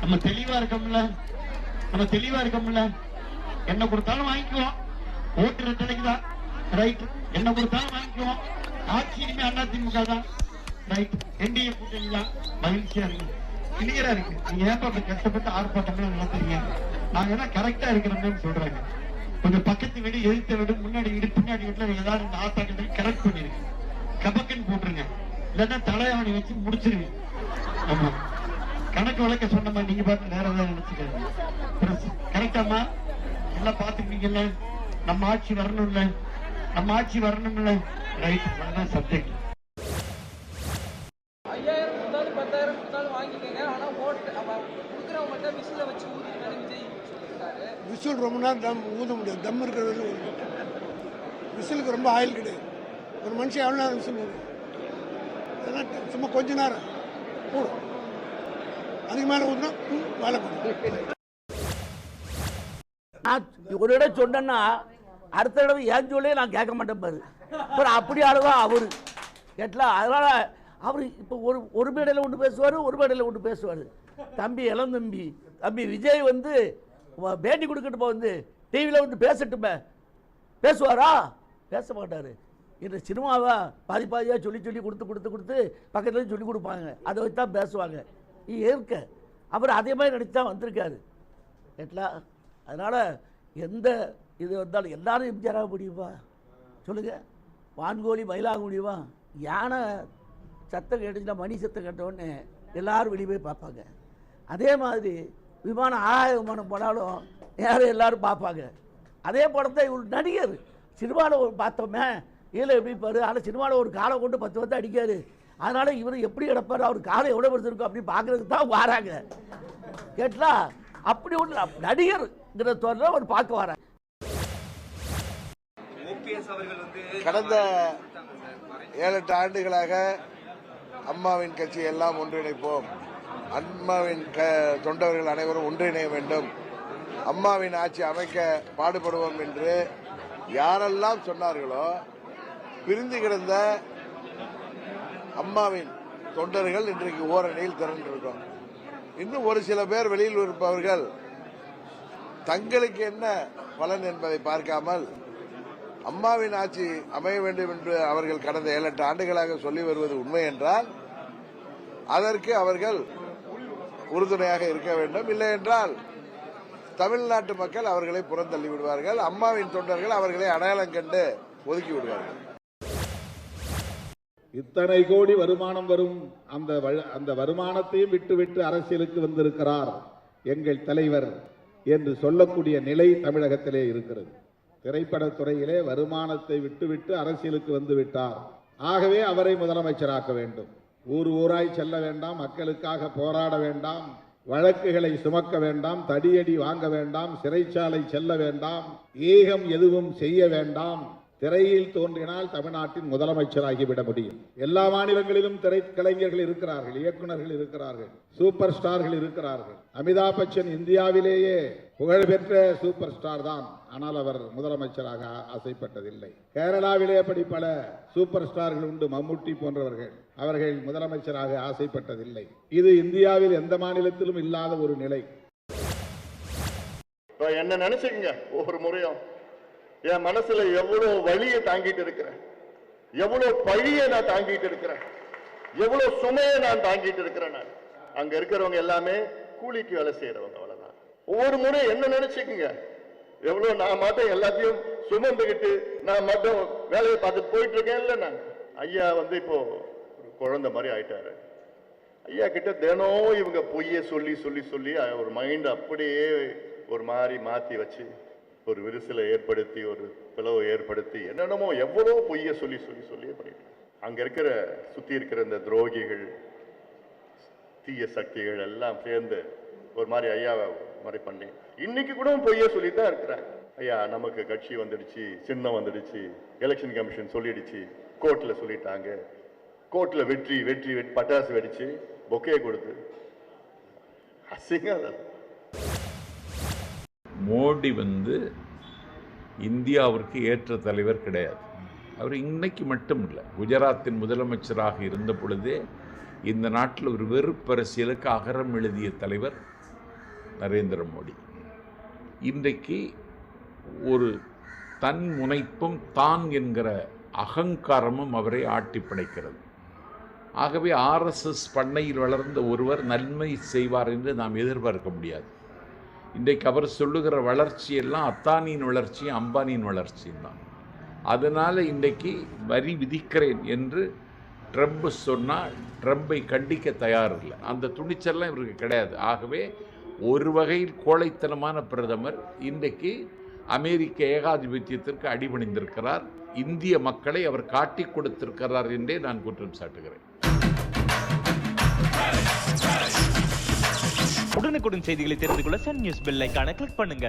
நம்ம தெளிவா இருக்கோம்ல, என்ன கொடுத்தாலும் வாங்கிக்குவோம். ஓட்டு ரெட்டலைக்கு தான், ரைட். என்ன கொடுத்தாலும் வாங்கிக்குவோம். ஆட்சி இனிமே அதிமுக தான், ரைட். என்டிஏ கூட்டணி தான். மகிழ்ச்சியா இருக்கு, கிளியரா இருக்கு. நீங்க ஏன் அப்படி கஷ்டப்பட்டு ஆர்ப்பாட்டம்லாம் நடத்துறீங்க? நாங்க தான் கரெக்டா இருக்கிறோம்னு சொல்றாங்க. கொஞ்சம் பக்கத்து வீடு, எழுத்த வீடு, முன்னாடி வீடு, பின்னாடி வீட்டுல ஏதாவது இந்த ஆத்தாக்கள் கரெக்ட் பண்ணிருங்க. கபக்கன் போட்டுருங்க, இல்லன்னா தலையாவணி வச்சு முடிச்சிருங்க. ஆமா, கணக்கு வழக்க சொன்ன மாதிரி நீங்க பார்த்து வேற ஏதாவது நினைச்சுக்காங்க. கரெக்டாமா எல்லாம் பாத்துக்கிட்டீங்கல்ல? நம்ம ஆட்சி வரணும்ல, ரைட். அதுதான் சப்ஜெக்ட். 5000 கொடுத்தாலும் 10,000 கொடுத்தாலும் வாங்கிக்கங்க, ஆனா ஓட்டு கொடுக்குறவங்க மட்டும் விசில வச்சு ஊதினாரு விஜய் சொல்லியிருக்காரு. விசில் ரொம்ப நேரம் ஊத முடியாது, தம் இருக்கிறது. விசிலுக்கு ரொம்ப ஆயில் கிடையாது. ஒரு மனுஷன் எவ்வளோ நேரம் விசில் ஊதும்? அதெல்லாம் சும்மா கொஞ்ச நேரம் கூடும். அதுக்கு மேலே ஊதுனா வேலை பண்ணும். ஒரு இடம் சொன்னா அடுத்த தடவை ஏன் சொல்லி நான் கேட்க மாட்டேன் பாரு. அப்புறம் அப்படி ஆளுதான் அவரு கேட்டலாம். அதனால அவர் இப்போ ஒரு மேடையில் ஒன்று பேசுவார், ஒரு மேடையில் ஒன்று பேசுவார். தம்பி தம்பி விஜய் வந்து பேட்டி கொடுக்கட்டு வந்து டிவியில் வந்து பேசட்டுமே, பேசுவாரா? பேச மாட்டார். இந்த சினிமாவா பாதியாக சொல்லி கொடுத்து பக்கத்துலேயும் சொல்லி கொடுப்பாங்க, அதை வச்சு தான் பேசுவாங்க. ஏற்க அவர் அதே மாதிரி நடிச்சு தான் வந்திருக்காரு கேட்டலாம். அதனால் எந்த இது வந்தாலும் எல்லாரும் எம்ஜிஆராக முடியுமா சொல்லுங்கள்? வான்கோழி மயிலாக முடியுமா? யானை சத்தம் கேட்டுச்சுன்னா, மணி சத்தம் கேட்டவுடனே எல்லோரும் வெளியே போய் பார்ப்பாங்க. அதே மாதிரி ஆகாய விமானம் போனாலும் யாரும் எல்லோரும் பார்ப்பாங்க. அதே படத்தை இவர் நடிகர் சினிமாவில் பார்த்தோமே, இதில் எப்படி பாரு. ஆனால் சினிமாவில் ஒரு காலை கொண்டு 10 அடிக்காரு. அதனால் இவர் எப்படி கிடப்பார், அவர் காலை எவ்வளோ பெருசிருக்கும் அப்படின்னு பார்க்குறதுக்கு தான் வராங்க கேட்டா. அப்படி ஒன்று நடிகர்ங்கிற தோறில் அவர் பார்க்க வராங்க. கடந்த 7-8 ஆண்டுகளாக அம்மாவின் கட்சி எல்லாம் ஒன்றிணைப்போம், அம்மாவின் தொண்டர்கள் அனைவரும் ஒன்றிணைய வேண்டும், அம்மாவின் ஆட்சி அமைக்க பாடுபடுவோம் என்று யாரெல்லாம் சொன்னார்களோ, பிரிந்து கிடந்த அம்மாவின் தொண்டர்கள் இன்றைக்கு ஓரணியில் திரண்டிருக்கோம். இன்னும் ஒரு சில பேர் வெளியில் இருப்பவர்கள் தங்களுக்கு என்ன பலன் என்பதை பார்க்காமல் அம்மாவின் ஆட்சி அமைய வேண்டும் என்று அவர்கள் கடந்த 7-8 ஆண்டுகளாக சொல்லி வருவது உண்மை என்றால் அதற்கு அவர்கள் உறுதுணையாக இருக்க வேண்டும். இல்லை என்றால் தமிழ்நாட்டு மக்கள் அவர்களை புறந்தள்ளி விடுவார்கள். அம்மாவின் தொண்டர்கள் அவர்களை அடையாளம் கண்டு ஒதுக்கி விடுவார்கள். இத்தனை கோடி வருமானம் வரும் அந்த வருமானத்தையும் விட்டுவிட்டு அரசியலுக்கு வந்திருக்கிறார் எங்கள் தலைவர் என்று சொல்லக்கூடிய நிலை தமிழகத்திலே இருக்கிறது. திரைப்படத்துறையிலே வருமானத்தை விட்டுவிட்டு அரசியலுக்கு வந்து விட்டார். ஆகவே அவரை முதலமைச்சராக்க வேண்டும். ஊராய் செல்ல வேண்டாம், மக்களுக்காக போராட வேண்டாம், வழக்குகளை சுமக்க வேண்டாம், தடியடி வாங்க வேண்டாம், சிறைச்சாலை செல்ல வேண்டாம், ஏகம் எதுவும் செய்ய வேண்டாம். திரையில் தோன்றினால் தமிழ்நாட்டின் முதலமைச்சராகிவிட முடியும். எல்லா மாநிலங்களிலும் திரைக்கலைஞர்கள் இருக்கிறார்கள், இயக்குநர்கள் இருக்கிறார்கள், சூப்பர் ஸ்டார்கள் இருக்கிறார்கள். அமிதாப் பச்சன் இந்தியாவிலேயே புகழ்பெற்ற சூப்பர் ஸ்டார் தான், ஆனால் அவர் முதலமைச்சராக ஆசைப்பட்டதில்லை. கேரளாவிலே அப்படி பல சூப்பர் ஸ்டார்கள் உண்டு, மம்முட்டி போன்றவர்கள், அவர்கள் முதலமைச்சராக ஆசைப்பட்டதில்லை. இது இந்தியாவில் எந்த மாநிலத்திலும் இல்லாத ஒரு நிலை. என்ன நினைச்சுங்க, ஒவ்வொரு முறையும் என் மனசுல எவ்வளவு வலியை தாங்கிட்டு இருக்கிறேன், எவ்வளவு பழியை நான் தாங்கிட்டு இருக்கிறேன், எவ்வளவு சுமையை நான் தாங்கிட்டு இருக்கிறேன். நான் அங்க இருக்கிறவங்க எல்லாமே கூலிக்கு வேலை செய்யறவங்க, அவ்வளவுதான். ஒவ்வொரு முறை என்ன நினைச்சுக்குங்க, எவ்வளவு நான் மட்டும் எல்லாத்தையும் சுமந்துக்கிட்டு நான் மட்டும் வேலையை பார்த்துட்டு போயிட்டு இருக்கேன். இல்ல நான் ஐயா இப்போ குழந்தை மாதிரி ஆயிட்டாரு. ஐயா கிட்ட தினம் இவங்க பொய்ய சொல்லி சொல்லி சொல்லி ஒரு மைண்ட் அப்படியே ஒரு மாதிரி மாத்தி வச்சு ஒரு விரிசலை ஏற்படுத்தி ஒரு பிளவை ஏற்படுத்தி என்னென்னமோ எவ்வளோ பொய்ய சொல்லி சொல்லி சொல்லி பண்ணிட்டு அங்க இருக்கிற சுத்தி இருக்கிற இந்த துரோகிகள் தீய சக்திகள் எல்லாம் சேர்ந்து ஒரு மாதிரி ஐயாவை மாதிரி பண்ணி இன்னைக்கு கூட பொய்ய சொல்லித்தான் இருக்கிறாங்க. ஐயா நமக்கு கட்சி வந்துடுச்சு, சின்னம் வந்துடுச்சு, எலெக்ஷன் கமிஷன் சொல்லிடுச்சு, கோர்ட்ல சொல்லிட்டாங்க, கோர்ட்ல வெற்றி வெற்றி வெற்றி பட்டாசு வெடிச்சு பொக்கே கொடுத்து அசிங்கம். மோடி இந்தியாவிற்கு ஏற்ற தலைவர் கிடையாது. அவர் இன்னைக்கு மட்டும் இல்லை, குஜராத்தின் முதலமைச்சராக இருந்த பொழுதே இந்த நாட்டில் ஒரு வெறுப்பரசியலுக்கு அகரம் எழுதிய தலைவர் நரேந்திர மோடி. இன்றைக்கு ஒரு தன் முனைப்பும் தான் என்கிற அகங்காரமும் அவரை ஆட்டி படைக்கிறது. ஆகவே RSS பண்ணையில் வளர்ந்த ஒருவர் நன்மை செய்வார் என்று நாம் எதிர்பார்க்க முடியாது. இன்றைக்கு அவர் சொல்லுகிற வளர்ச்சியெல்லாம் அத்தானியின் வளர்ச்சியும் அம்பானியின் வளர்ச்சியும் தான். அதனால் இன்றைக்கு வரி விதிக்கிறேன் என்று ட்ரம்ப் சொன்னால் ட்ரம்பை கண்டிக்க தயாரில்லை. அந்த துணிச்சல்லாம் இவருக்கு கிடையாது. ஆகவே ஒரு வகையில் கோழைத்தனமான பிரதமர் இன்றைக்கு அமெரிக்க ஏகாதிபத்தியத்திற்கு அடிபணிந்திருக்கிறார். இந்திய மக்களை அவர் காட்டி கொடுத்திருக்கிறார் என்றே நான் குற்றம் சாட்டுகிறேன். உடனுக்குடன் செய்திகளை தெரிந்து கொள்ள சன் நியூஸ் பெல் ஐகானை கிளிக் பண்ணுங்க.